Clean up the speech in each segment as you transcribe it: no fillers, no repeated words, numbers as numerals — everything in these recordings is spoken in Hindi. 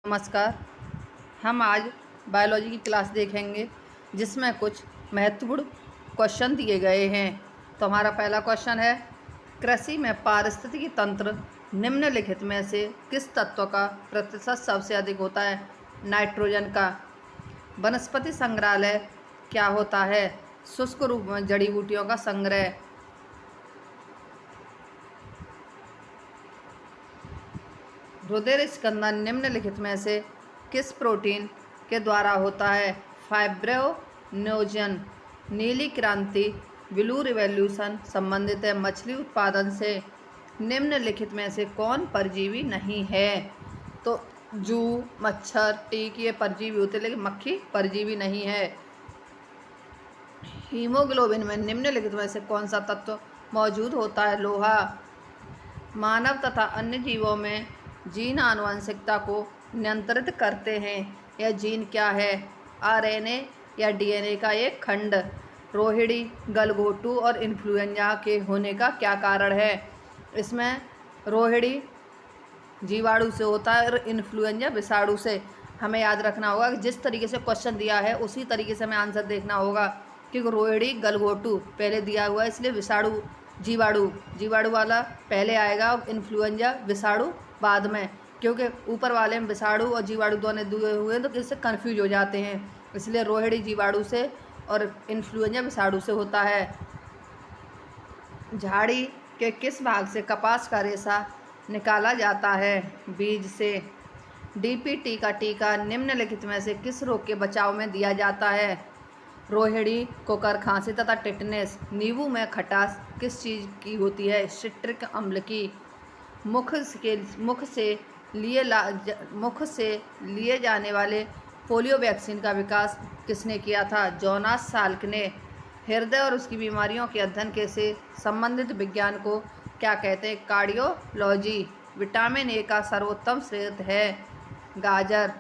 नमस्कार। हम आज बायोलॉजी की क्लास देखेंगे जिसमें कुछ महत्वपूर्ण क्वेश्चन दिए गए हैं। तो हमारा पहला क्वेश्चन है, कृषि में पारिस्थितिकी तंत्र निम्नलिखित में से किस तत्व का प्रतिशत सबसे अधिक होता है? नाइट्रोजन का। वनस्पति संग्रहालय क्या होता है? शुष्क रूप में जड़ी बूटियों का संग्रह। रुधिर स्कंदन निम्नलिखित में से किस प्रोटीन के द्वारा होता है? फाइब्रोनोजन। नीली क्रांति ब्लू रिवॉल्यूशन संबंधित है मछली उत्पादन से। निम्नलिखित में से कौन परजीवी नहीं है? तो जूं, मच्छर, टीक ये परजीवी होते हैं, लेकिन मक्खी परजीवी नहीं है। हीमोग्लोबिन में निम्नलिखित में से कौन सा तत्व मौजूद होता है? लोहा। मानव तथा अन्य जीवों में जीन आनुवंशिकता को नियंत्रित करते हैं। यह जीन क्या है? आरएनए या डीएनए का एक खंड। रोहिणी, गलघोटू और इन्फ्लुएंजा के होने का क्या कारण है? इसमें रोहिणी जीवाणु से होता है और इन्फ्लुएंजा विषाणु से। हमें याद रखना होगा कि जिस तरीके से क्वेश्चन दिया है उसी तरीके से हमें आंसर देखना होगा, क्योंकि रोहिणी गलघोटू पहले दिया हुआ है, इसलिए विषाणु जीवाणु वाला पहले आएगा और इन्फ्लुएंजा विषाणु बाद में, क्योंकि ऊपर वाले में विषाणु और जीवाणु दोनों दिए हुए हैं तो इससे कन्फ्यूज हो जाते हैं। इसलिए रोहिणी जीवाणु से और इन्फ्लुएंजा विषाणु से होता है। झाड़ी के किस भाग से कपास का रेशा निकाला जाता है? बीज से। डीपीटी का टीका निम्नलिखित में से किस रोग के बचाव में दिया जाता है? रोहिणी, कोकर खांसी तथा टिटनेस। नींबू में खटास किस चीज़ की होती है? सिट्रिक अम्ल की। मुख से लिए जाने वाले पोलियो वैक्सीन का विकास किसने किया था? जोनास साल्क ने। हृदय और उसकी बीमारियों के अध्ययन के से संबंधित विज्ञान को क्या कहते हैं? कार्डियोलॉजी। विटामिन ए का सर्वोत्तम स्रोत है गाजर।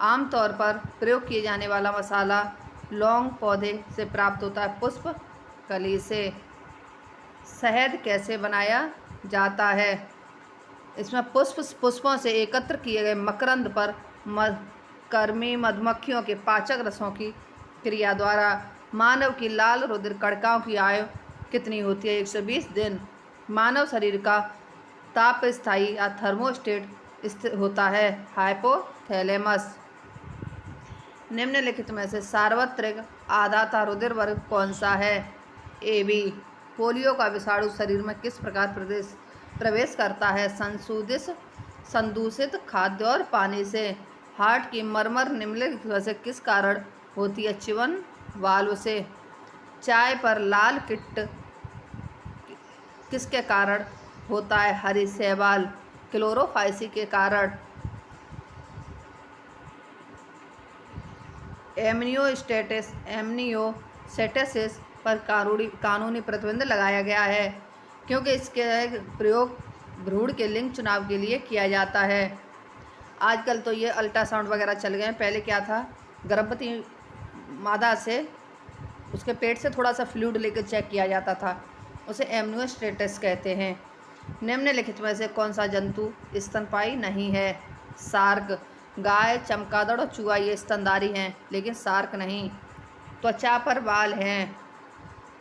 आमतौर पर प्रयोग किए जाने वाला मसाला लौंग पौधे से प्राप्त होता है? पुष्प कली से। शहद कैसे बनाया जाता है? इसमें पुष्पों से एकत्र किए गए मकरंद पर कर्मी मधुमक्खियों के पाचक रसों की क्रिया द्वारा। मानव की लाल रुधिर कणिकाओं की आयु कितनी होती है? 120 दिन। मानव शरीर का ताप स्थायी या थर्मोस्टेट स्थित होता है? हाइपोथैलेमस। निम्नलिखित में से सार्वत्रिक आधाता रुधिर वर्ग कौन सा है? AB। पोलियो का विषाणु शरीर में किस प्रकार प्रवेश करता है? संदूषित खाद्य और पानी से। हार्ट की मरमर निम्नलिखित में से किस कारण होती है? चिवन वाल्व से। चाय पर लाल किट किसके कारण होता है? हरी शैवाल क्लोरोफाइसी के कारण। एमनियोसेटेसिस पर कानूनी प्रतिबंध लगाया गया है क्योंकि इसके प्रयोग भ्रूण के लिंग चुनाव के लिए किया जाता है। आजकल तो ये अल्ट्रासाउंड वगैरह चल गए हैं, पहले क्या था, गर्भवती मादा से उसके पेट से थोड़ा सा फ्लूइड लेकर चेक किया जाता था, उसे एमनियोस्टेटिस कहते हैं। निम्नलिखित में से कौन सा जंतु स्तनपायी नहीं है? शार्क। गाय, चमगादड़ और चूहा ये स्तनधारी हैं, लेकिन शार्क नहीं। त्वचा पर बाल हैं।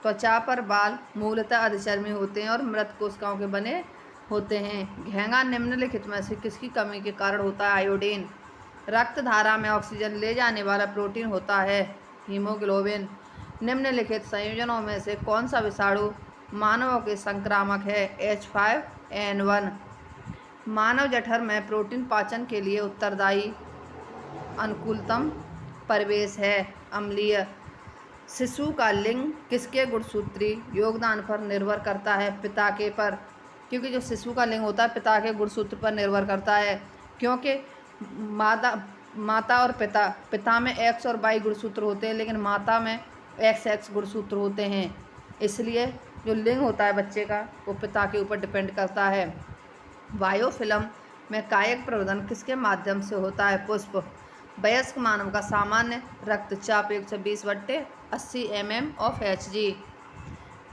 त्वचा पर बाल मूलतः अधिचर्मी होते हैं और मृत कोशिकाओं के बने होते हैं। घेंगा निम्नलिखित में से किसकी कमी के कारण होता है? आयोडीन। रक्त धारा में ऑक्सीजन ले जाने वाला प्रोटीन होता है? हीमोग्लोबिन। निम्नलिखित संयोजनों में से कौन सा विषाणु मानवों के संक्रामक है? H5N1। मानव जठर में प्रोटीन पाचन के लिए उत्तरदायी अनुकूलतम परिवेश है? अम्लीय। शिशु का लिंग किसके गुणसूत्री योगदान पर निर्भर करता है? पिता के पर, क्योंकि जो शिशु का लिंग होता है पिता के गुणसूत्र पर निर्भर करता है, क्योंकि माता और पिता में X और Y गुणसूत्र होते हैं, लेकिन माता में XX गुणसूत्र होते हैं। इसलिए जो लिंग होता है बच्चे का वो पिता के ऊपर डिपेंड करता है। बायोफिल्म में कायिक प्रवर्धन किसके माध्यम से होता है? पुष्प। वयस्क मानव का सामान्य रक्तचाप 120/80 mmHg।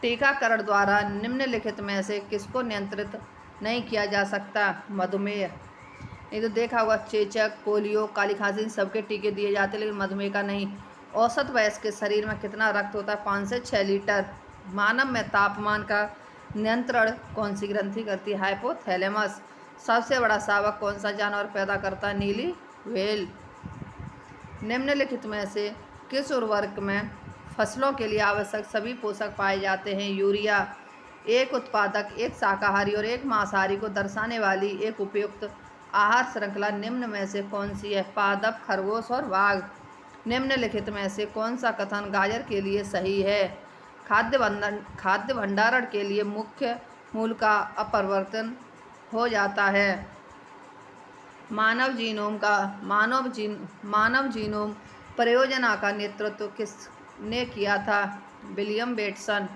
टीकाकरण द्वारा निम्नलिखित में से किसको नियंत्रित नहीं किया जा सकता? मधुमेह। नहीं तो देखा होगा चेचक, पोलियो, काली खांसी, इन सबके टीके दिए जाते हैं, लेकिन मधुमेह का नहीं। औसत वयस्क के शरीर में कितना रक्त होता है? 5 से 6 लीटर। मानव में तापमान का नियंत्रण कौन सी ग्रंथि करती है? हाइपोथैलेमस। सबसे बड़ा शावक कौन सा जानवर पैदा करता है? नीली व्हेल। निम्नलिखित में से किस उर्वरक में फसलों के लिए आवश्यक सभी पोषक पाए जाते हैं? यूरिया। एक उत्पादक, एक शाकाहारी और एक मांसाहारी को दर्शाने वाली एक उपयुक्त आहार श्रृंखला निम्न में से कौन सी है? पादप, खरगोश और बाघ। निम्नलिखित में से कौन सा कथन गाजर के लिए सही है? खाद्य भंडारण के लिए मुख्य मूल का अपरिवर्तन हो जाता है। मानव जीनोम परियोजना का नेतृत्व किसने किया था? William Bateson.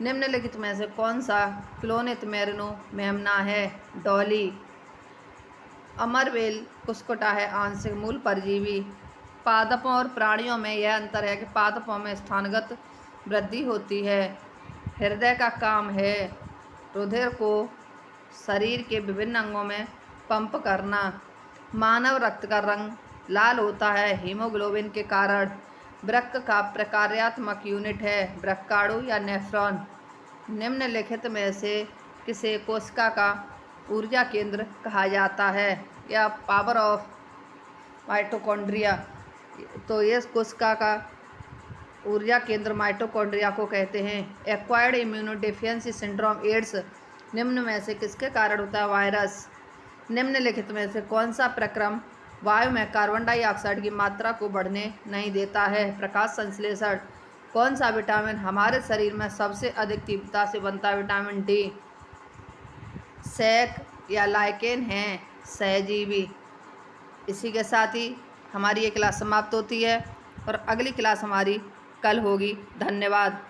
निम्नलिखित में से कौन सा क्लोनित मेरिनो मेमना है? डॉली। अमरवेल कुस्कुटा है आंशिक मूल परजीवी। पादपों और प्राणियों में यह अंतर है कि पादपों में स्थानगत वृद्धि होती है। हृदय का काम है रुधिर को शरीर के विभिन्न अंगों में पंप करना। मानव रक्त का रंग लाल होता है हीमोग्लोबिन के कारण। वृक्क का प्रकार्यात्मक यूनिट है वृक्काणु या नेफ्रॉन। निम्नलिखित में से किसे कोशिका का ऊर्जा केंद्र कहा जाता है? या पावर ऑफ माइटोकॉन्ड्रिया। तो ये कोशिका का ऊर्जा केंद्र माइटोकॉन्ड्रिया को कहते हैं। एक्वायर्ड इम्यूनोडेफिशिएंसी सिंड्रोम एड्स निम्न में से किसके कारण होता है? वायरस। निम्नलिखित में से कौन सा प्रक्रम वायु में कार्बन डाइऑक्साइड की मात्रा को बढ़ने नहीं देता है? प्रकाश संश्लेषण। कौन सा विटामिन हमारे शरीर में सबसे अधिक तीव्रता से बनता है? Vitamin D. सैक या लाइकेन हैं सहजीवी। इसी के साथ ही हमारी ये क्लास समाप्त होती है और अगली क्लास हमारी कल होगी। धन्यवाद।